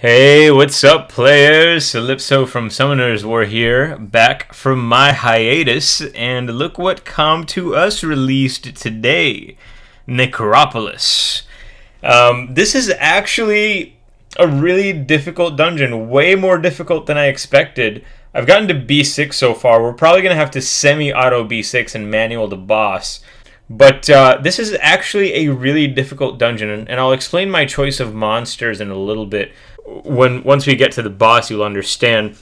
Hey, what's up, players? Calypso from Summoners War here, back from my hiatus, and look what Come To Us released today, Necropolis. This is actually a really difficult dungeon, way more difficult than I expected. I've gotten to B6 so far. We're probably going to have to semi-auto B6 and manual the boss. But this is actually a really difficult dungeon, and I'll explain my choice of monsters in a little bit. Once we get to the boss, you'll understand.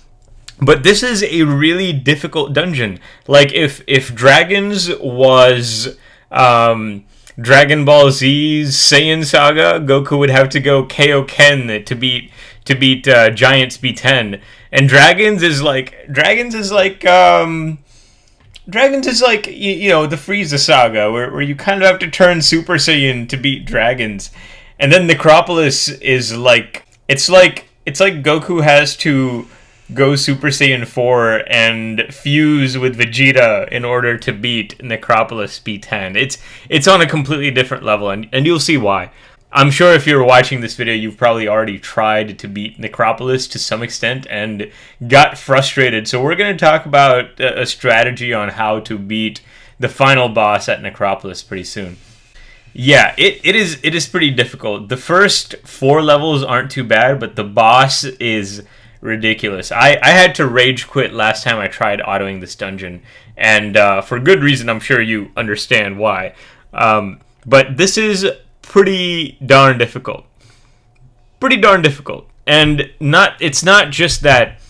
But this is a really difficult dungeon. Like if Dragons was Dragon Ball Z's Saiyan Saga, Goku would have to go Kaioken to beat Giants B10, and Dragons is like you know, the Frieza saga, where you kind of have to turn Super Saiyan to beat dragons. And then Necropolis is like, it's like Goku has to go Super Saiyan 4 and fuse with Vegeta in order to beat Necropolis B10. It's on a completely different level, and you'll see why. I'm sure if you're watching this video, you've probably already tried to beat Necropolis to some extent and got frustrated. So we're going to talk about a strategy on how to beat the final boss at Necropolis pretty soon. Yeah, it is pretty difficult. The first 4 levels aren't too bad, but the boss is ridiculous. I had to rage quit last time I tried autoing this dungeon, and for good reason. I'm sure you understand why. But this is pretty darn difficult. And it's not just that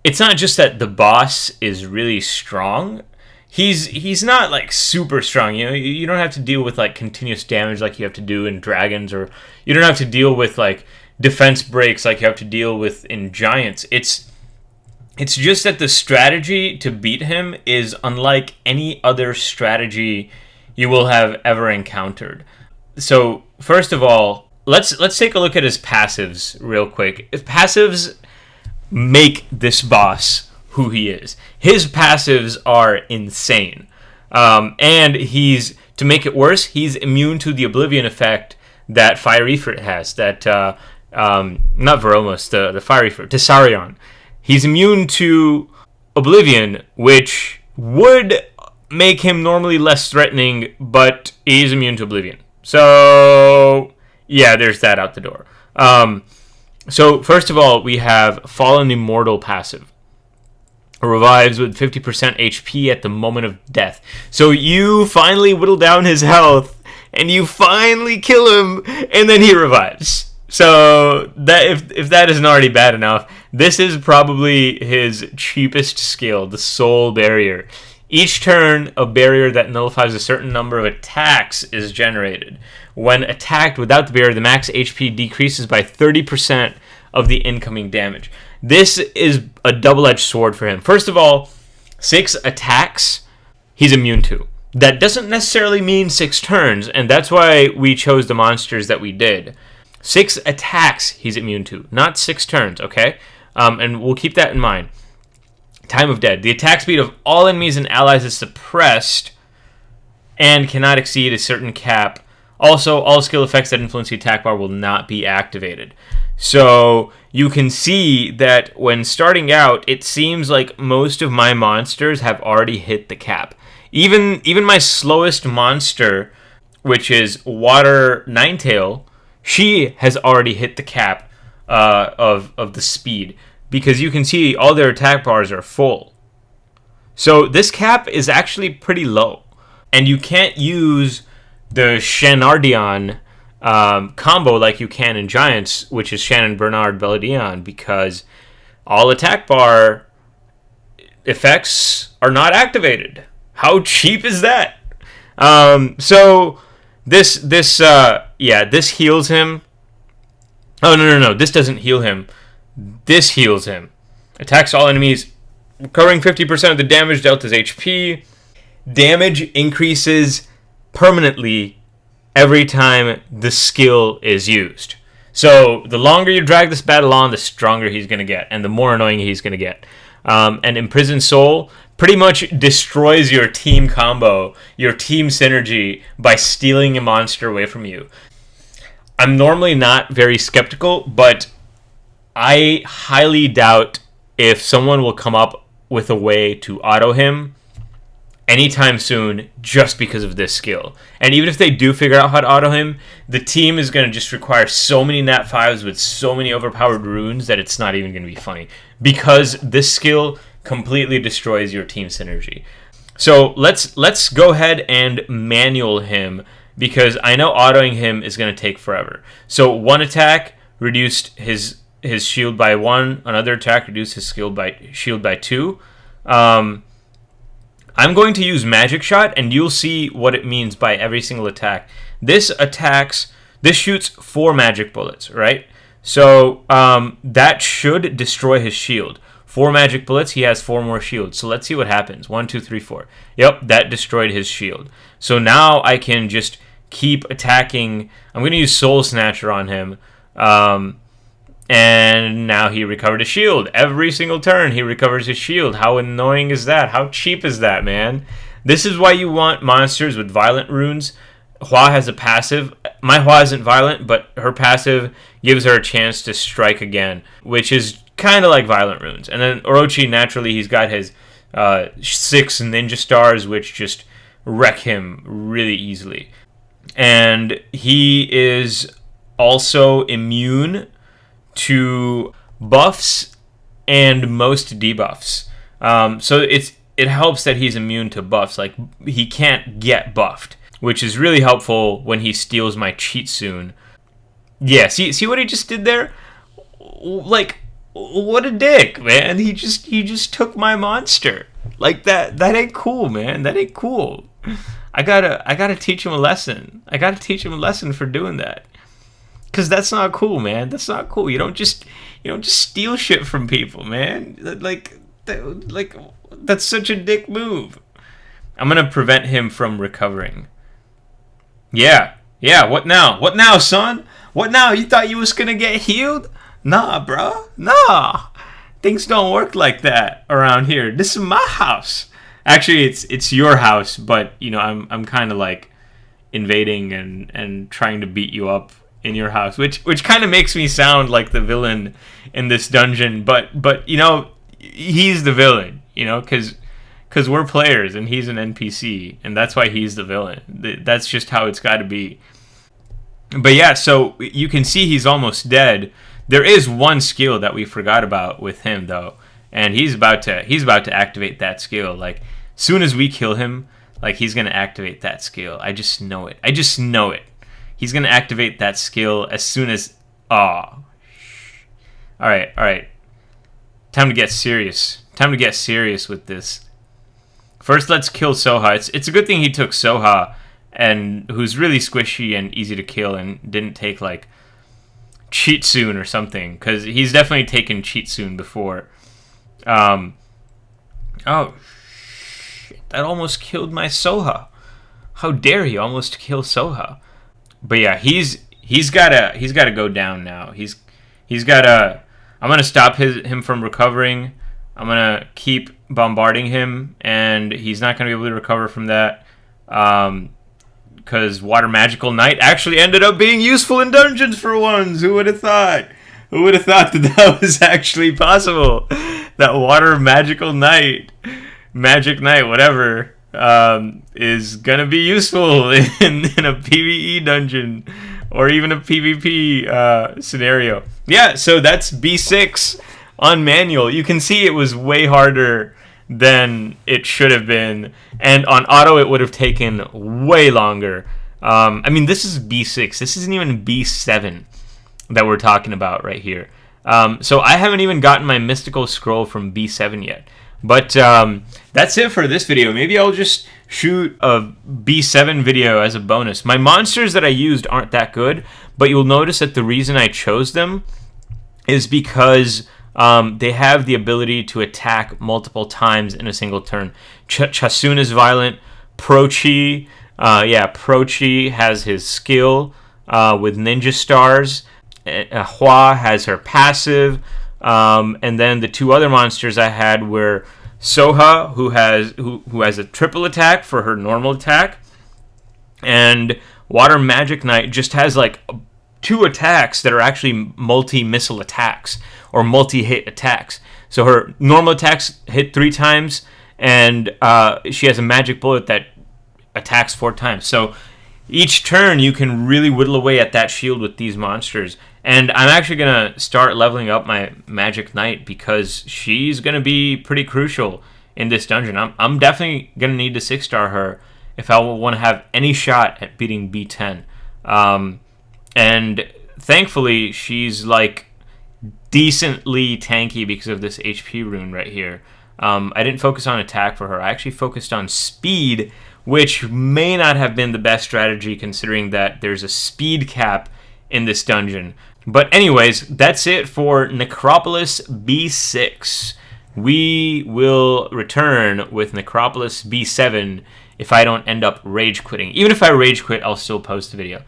the boss is really strong. He's not like super strong. You know, you don't have to deal with like continuous damage like you have to do in Dragons, or you don't have to deal with like defense breaks like you have to deal with in Giants. It's just that the strategy to beat him is unlike any other strategy you will have ever encountered. So, first of all, let's take a look at his passives real quick. His passives make this boss who he is. His passives are insane. And to make it worse, he's immune to the Oblivion effect that Fire Ifrit has. That, not Veromos, the Fire Ifrit, Tessarion. He's immune to Oblivion, which would make him normally less threatening, but he's immune to Oblivion. So, yeah, there's that out the door. So, first of all, we have Fallen Immortal passive. Revives with 50% HP at the moment of death. So you finally whittle down his health, and you finally kill him, and then he revives. So, that if that isn't already bad enough, this is probably his cheapest skill, the Soul Barrier. Each turn, a barrier that nullifies a certain number of attacks is generated. When attacked without the barrier, the max HP decreases by 30% of the incoming damage. This is a double-edged sword for him. First of all, 6 attacks he's immune to. That doesn't necessarily mean 6 turns, and that's why we chose the monsters that we did. 6 attacks he's immune to, not 6 turns, okay? And we'll keep that in mind. Time of Dead. The attack speed of all enemies and allies is suppressed and cannot exceed a certain cap. Also, all skill effects that influence the attack bar will not be activated. So, you can see that when starting out, it seems like most of my monsters have already hit the cap. Even my slowest monster, which is Water Ninetail, she has already hit the cap of the speed, because you can see all their attack bars are full. So this cap is actually pretty low. And you can't use the Shanardion combo like you can in Giants, which is Shannon, Bernard, Beladion, because all attack bar effects are not activated. How cheap is that? So this heals him. Oh, no. This doesn't heal him. This heals him. Attacks all enemies, recovering 50% of the damage dealt as HP. Damage increases permanently every time the skill is used. So the longer you drag this battle on, the stronger he's going to get, and the more annoying he's going to get. And Imprisoned Soul pretty much destroys your team combo, your team synergy, by stealing a monster away from you. I'm normally not very skeptical, but I highly doubt if someone will come up with a way to auto him anytime soon just because of this skill. And even if they do figure out how to auto him, the team is going to just require so many nat 5s with so many overpowered runes that it's not even going to be funny, because this skill completely destroys your team synergy. So let's go ahead and manual him, because I know autoing him is going to take forever. So one attack reduced his shield by 1, another attack reduced his shield by 2. I'm going to use Magic Shot, and you'll see what it means by every single attack. This shoots 4 magic bullets, right? So that should destroy his shield. 4 magic bullets, he has 4 more shields. So let's see what happens. 1, 2, 3, 4. Yep, that destroyed his shield. So now I can just keep attacking. I'm going to use Soul Snatcher on him. And now he recovered his shield. Every single turn he recovers his shield. How annoying is that? How cheap is that, man? This is why you want monsters with violent runes. Hua has a passive. My Hua isn't violent, but her passive gives her a chance to strike again, which is kind of like violent runes. And then Orochi, naturally, he's got his 6 ninja stars, which just wreck him really easily. And he is also immune to buffs and most debuffs. So it helps that he's immune to buffs. Like, he can't get buffed, which is really helpful when he steals my cheat soon. Yeah, see what he just did there? Like, what a dick, man. He just took my monster. Like, that ain't cool, man. That ain't cool. I gotta teach him a lesson. I gotta teach him a lesson for doing that. Cause that's not cool, man. That's not cool. You don't just steal shit from people, man. Like that's such a dick move. I'm gonna prevent him from recovering. Yeah. What now? What now, son? What now? You thought you was gonna get healed? Nah, bro. Nah. Things don't work like that around here. This is my house. Actually, it's your house, but I'm kind of like invading and trying to beat you up in your house, which kind of makes me sound like the villain in this dungeon, but he's the villain, because we're players and he's an NPC, and that's why he's the villain. That's just how it's got to be. But yeah, so you can see he's almost dead. There is one skill that we forgot about with him though, and he's about to activate that skill. Like, soon as we kill him, like, he's gonna activate that skill. I just know it. He's going to activate that skill as soon as... All right. Time to get serious. With this. First, let's kill Soha. It's a good thing he took Soha, and who's really squishy and easy to kill, and didn't take, like, Cheat Soon or something, because he's definitely taken Cheat Soon before. Oh, shit. That almost killed my Soha. How dare he almost kill Soha? But yeah, he's gotta go down now. He's gotta. I'm gonna stop him from recovering. I'm gonna keep bombarding him, and he's not gonna be able to recover from that. Because Water Magical Knight actually ended up being useful in dungeons for once. Who would have thought? Who would have thought that was actually possible? That Water Magical Knight, Magic Knight, whatever. Is gonna be useful in a PvE dungeon or even a PvP scenario. Yeah, so that's B6 on manual. You can see it was way harder than it should have been, and on auto it would have taken way longer. I mean, this is B6. This isn't even B7 that we're talking about right here. So I haven't even gotten my mystical scroll from B7 yet. But that's it for this video. Maybe I'll just shoot a B7 video as a bonus. My monsters that I used aren't that good, but you'll notice that the reason I chose them is because they have the ability to attack multiple times in a single turn. Chasun is violent. Prochi has his skill with ninja stars. Hua has her passive. And then the two other monsters I had were Soha, who has a triple attack for her normal attack, and Water Magic Knight just has like 2 attacks that are actually multi-missile attacks or multi-hit attacks. So her normal attacks hit 3 times, and she has a magic bullet that attacks 4 times. So each turn you can really whittle away at that shield with these monsters. And I'm actually going to start leveling up my Magic Knight because she's going to be pretty crucial in this dungeon. I'm definitely going to need to 6-star her if I want to have any shot at beating B10. And thankfully, she's like decently tanky because of this HP rune right here. I didn't focus on attack for her. I actually focused on speed, which may not have been the best strategy considering that there's a speed cap in this dungeon. But anyways, that's it for Necropolis B6. We will return with Necropolis B7 if I don't end up rage quitting. Even if I rage quit, I'll still post the video.